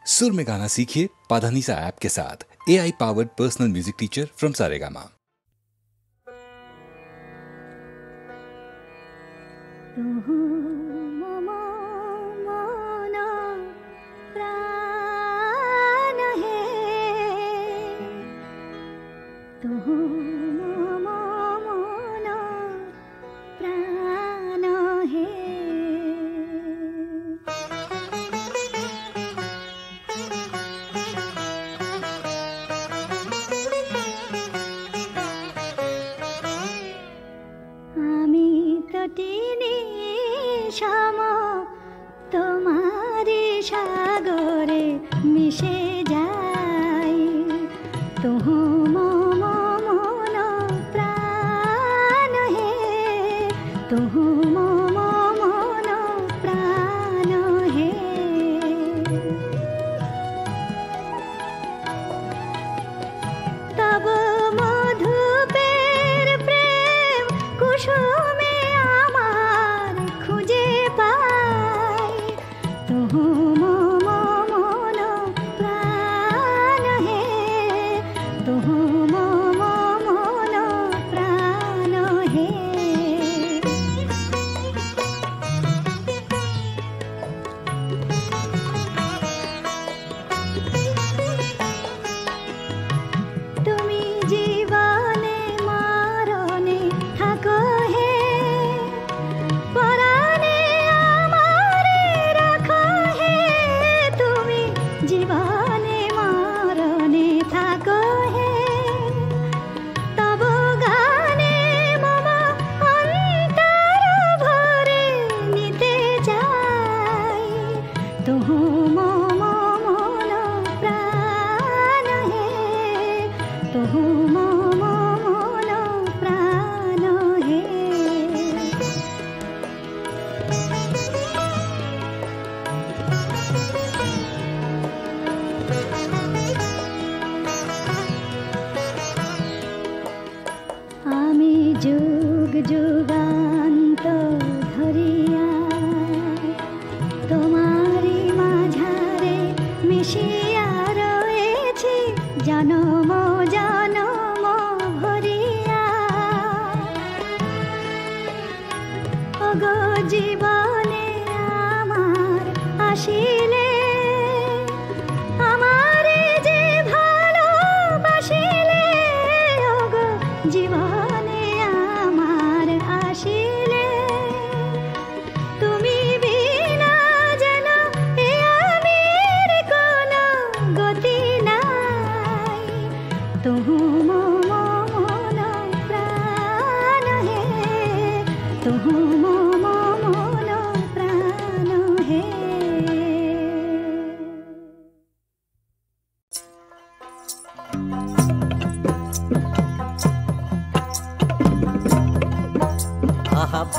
सुर में गाना सीखिए पाधानीसा ऐप के साथ। AI powered personal music teacher from Saregama.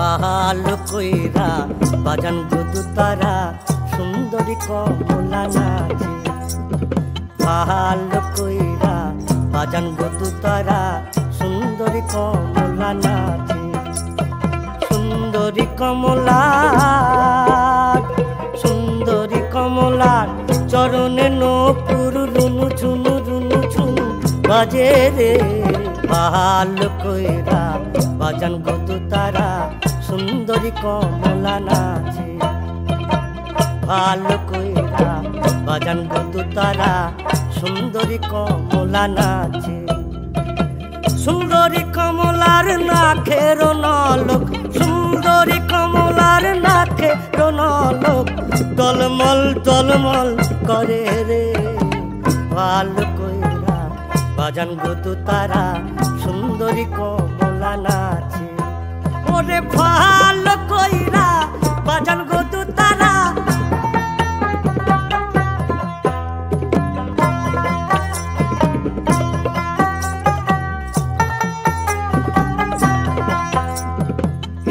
ভালো কইরা বাজান গুদু তারা সুন্দরী কমলা নাচে। ভালো কইরা বাজান গুদু তারা সুন্দরী কমলা নাচে। সুন্দরী কমলা সুন্দরী কমলা চরণে নকুর রুনু ঝুনু রুনু ঝুনু বাজে রে। ভালো কইরা বাজান গুদু তারা সুন্দরী কমলা নাচে। ভালো কইরা বাজান গুদু তারা সুন্দরী কমলা নাচে। সুন্দরী কমলার নাকের নলক সুন্দরী কমলার নাকের নলক টলমল টলমল করে রে। ভালো কইরা বাজান গুদু তারা সুন্দরী কমলা নাচে। ওরে ভালো কইরা বাজান গুদু তারা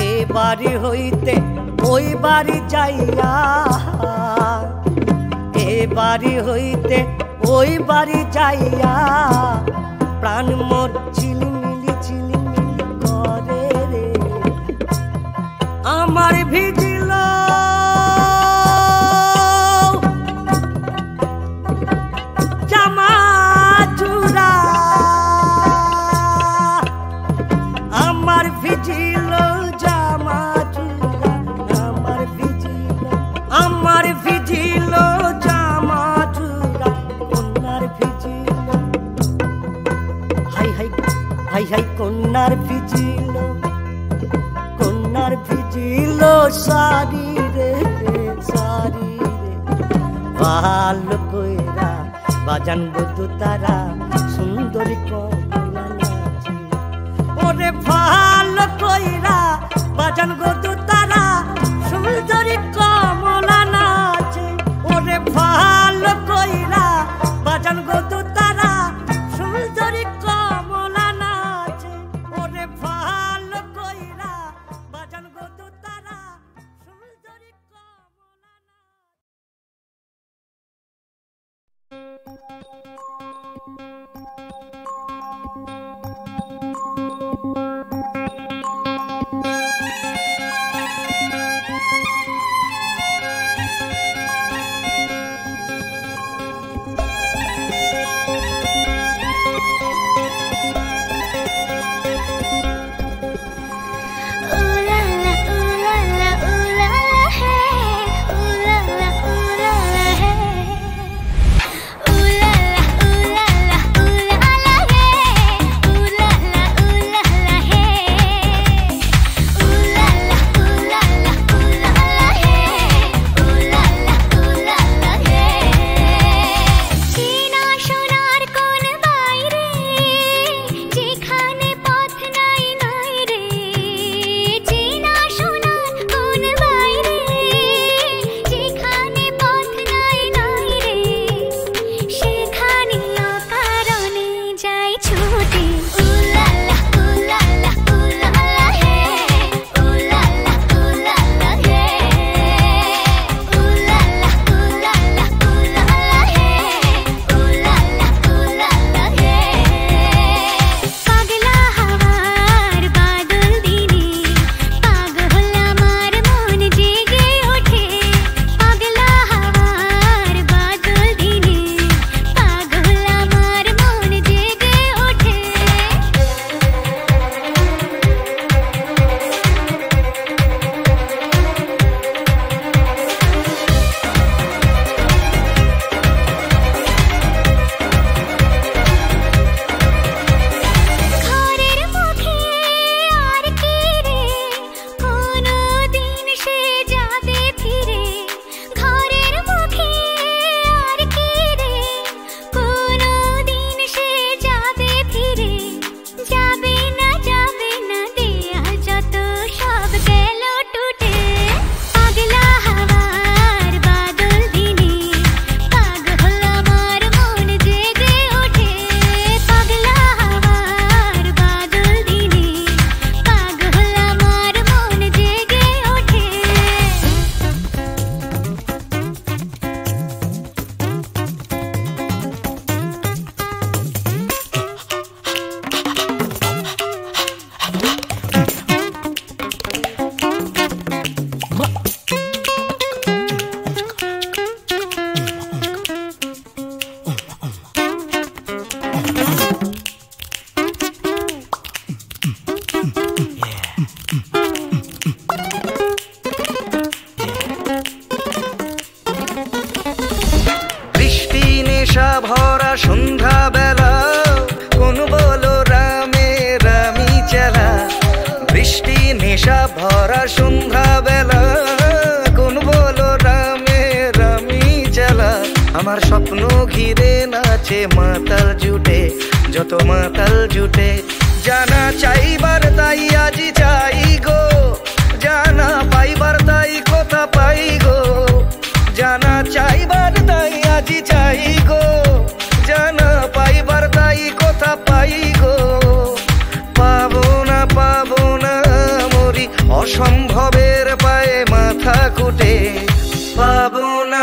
এ বাড়ি হইতে ওই বাড়ি যাইয়া, এ বাড়ি হইতে ওই বাড়ি যাইয়া প্রাণ মোর ঝিলিমিলি ঝিলিমিলি করে রে। আমার ভিজিল ভালো কইরা বাজান গো তারা সুন্দরী কমলা নাচে ওরে ভালো কইরা বাজান গো তারা সুন্দরী কমলা নাচে ওরে ভালো কইরা বাজান গো তারা সুন্দরী কমলা নাচে ওরে ভালো কইরা বাজান গো তারা সুন্দরী কমলা আমার স্বপ্ন ঘিরে নাচে মাতাল জুটে, যত মাতাল জুটে। জানা চাইবার তাই আজি চাই গো, জানা পাইবার তাই কথা পাই গো। জানা চাইবার তাই আজি চাই গো, জানা পাইবার তাই কথা পাই গো। পাবো না মরি অসম্ভবের পায়ে মাথা কুটে। পাবো না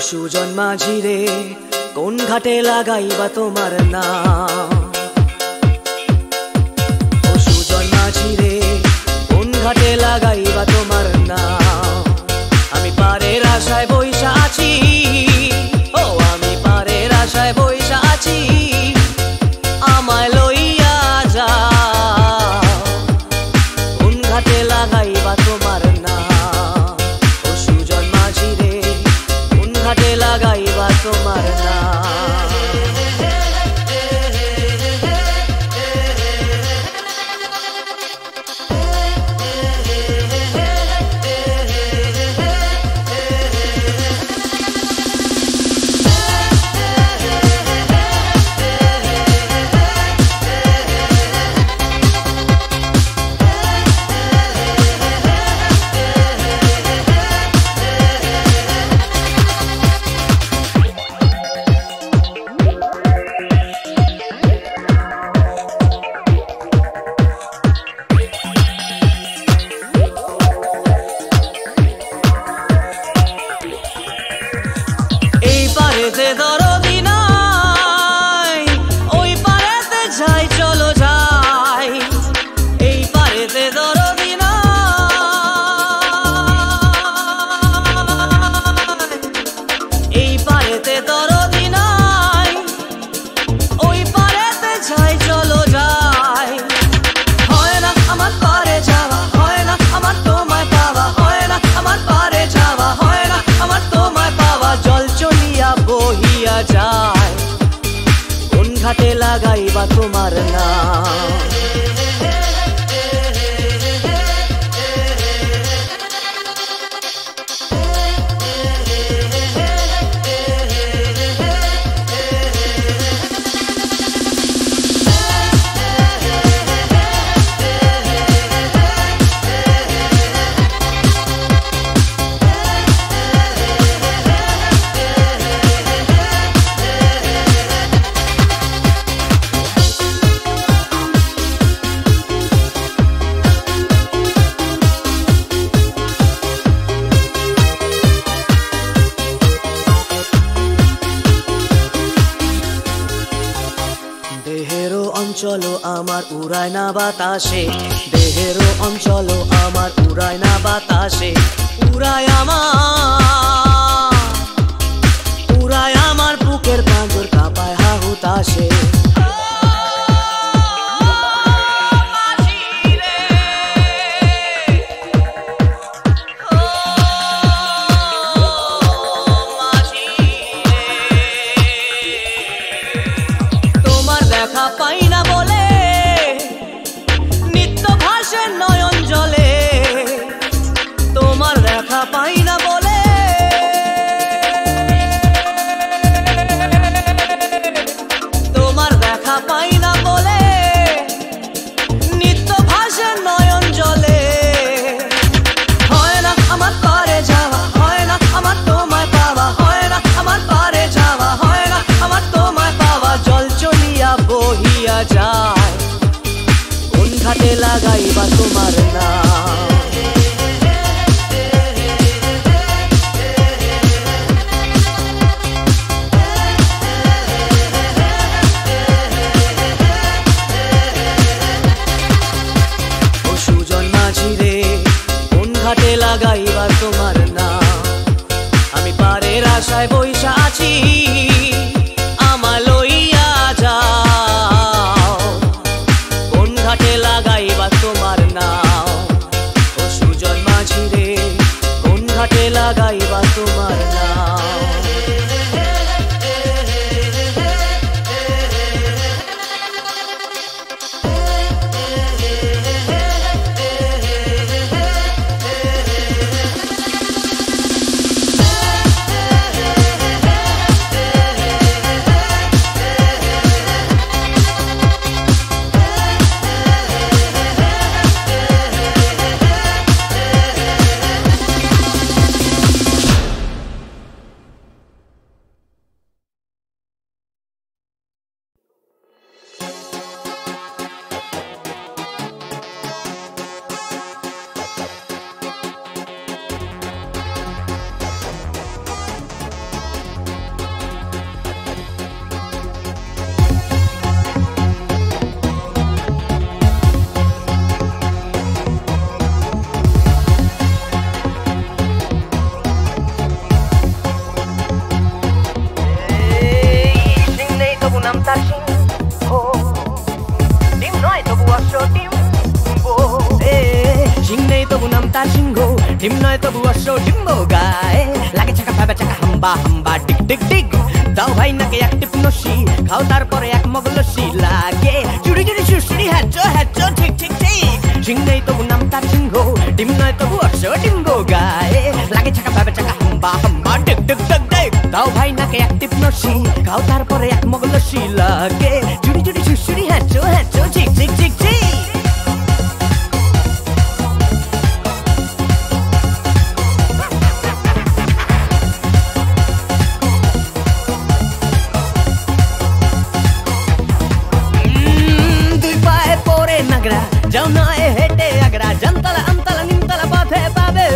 সুজন মাঝি রে কোন ঘাটে লাগাইবা তোমার নাম? ও সুজন মাঝি রে কোন ঘাটে লাগাইবা তোমার নাম? আমি পারের আশায় বইসা আছি, ও আমি পারের আশায় বইসা আছি, আমায় লইয়া যাও কোন ঘাটে লাগাইবা তোমার নাম? ও সুজন মাঝি রে কোন ঘাটে লাগাইবা তোমার নাম? লাগাইবা তোমার নাম। দেহেরও অঞ্চল আমার উড়ায় না বাতাসে, দেহেরও অঞ্চল আমার উড়ায় না বাতাসে, উড়ায় আমার বুকের পাঁজর কাঁপায় হাহুতাসে। দেখা পাই না বলে নিত্য ভাসে নয়ন জলে, তোমার দেখা পাই না বলে তোমার দেখা পাই না বলে নিত্য ভাসে নয়ন জলে। হয় না আমার পারে যাওয়া, হয় না আমার তোমায় পাওয়া, হয় না আমার পারে যাওয়া, হয় না আমার তোমায় পাওয়া। জল চলিয়া বহিয়া যায়, কোন ঘাটে লাগাইবা তোমার নাম। ও সুজন মাঝি রে, কোন ঘাটে লাগাইবা তোমার নাম। আমি পারের আশায় বইসা আছি, আমা লইয়া যাও, কোন ঘাটে লাগাইবা তোমার নাম। ও সুজন মাঝি রে, কোন ঘাটে লাগাইবা তোমার নাম। ডিম নয় তবু অশ্ব ডিম্বো গায়ে লাগে চাকা ভাবে চাকা হাম্বা হাম্বা ডিগ ডিগ ডিগ। দাও ভাই নাকে এক টিপ নসি, খাও তারপরে এক মগ লস্যি, লাগে চুড়ি চুড়ি সুড়ি হ্যাচো হ্যাচো ঠিক ঠিক ঠিক। ঝিং নেই তবু নাম তার সিংহ, ডিম নয় তবু অশ্ব ডিম্বো গায়ে লাগে চাকা ভাবে চাকা হাম্বা হাম্বা ডিগ ডিগ ডিগ ডিগ। দাও ভাই নাকে এক টিপ নসি, খাও তারপরে এক মগ লস্যি, লাগে চুড়ি চুড়ি সুড়ি হ্যাচো হ্যাচো ঠিক ঠিক ঠিক ঠিক। যাও নয় হেঁটে আগ্রা, জামতলা আমতলা নিমতলা পথে পাবে।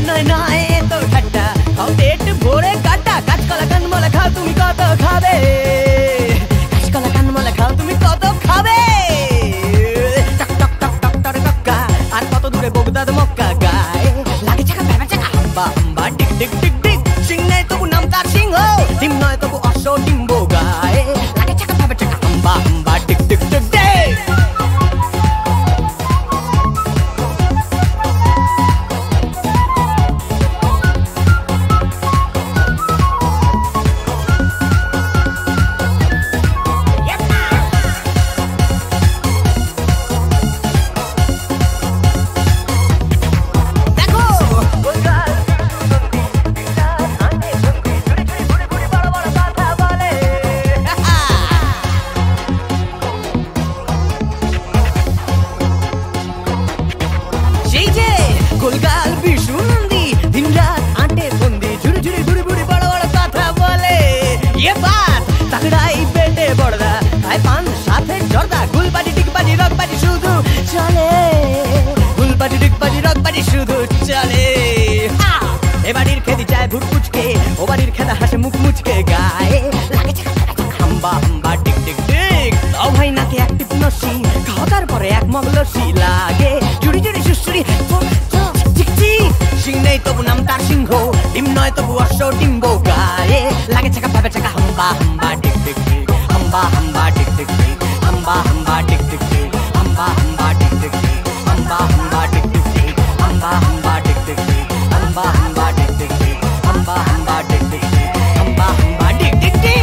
নয় নয় তো ঠাট্টা, খাও পেট ভরে কাটা, কাঁচকলা কানমলা খাও তুমি কত খাবে, কাঁচকলা কানমলা খাও তুমি কত খাবে। টক টক টক টক টরে টক্কা, আর কত দূরে বগদাদ মক্কা, গায়ে লাগে চাকা ভেবে চাকা হাম্বা হাম্বা ডিগ ডিগ ডিগ ডিগ। সিং নয় তবু নাম তার সিংহ, ডিম নয় তবু অশ্ব ডিম্বো গায়ে লাগে চাকা ভেবে চাকা হাম্বা হাম্বা ডিগ ডিগ ডিগ ডিগ। এবাড়ির খেদি চায় ভুট কুচকে, ও বাড়ির খেদা হাসে মুখ মুচকে, গায়ে লাগে হাম্বা হাম্বা টিক টিক টিক। ও ভাই নাকে এক টিপ নসি, খাওয়া তারপরে এক মগ লস্যি, লাগে জুড়ি জুড়ি সুসুরি সিং নেই তবু নাম তার সিংহ, ডিম নয় তবু অশ্ব ডিম্ব, গায়ে লাগে চাকা ভাবে চাকা হাম্বা হাম্বা টিক টিক টিক, হাম্বা হাম্বা টিক টিক টিক, হাম্বা হাম্বা টিক টিক টিক, হাম্বা হাম্বা টিক টিক টিক, হাম্বা হাম্বা টিক টিক টিক, হাম্বা হাম্বা টিক টিক টিক, হাম্বা হাম্বা টিক টিক টিক, হাম্বা হাম্বা টিক টিক টিক, হাম্বা হাম্বা টিক টিক টিক।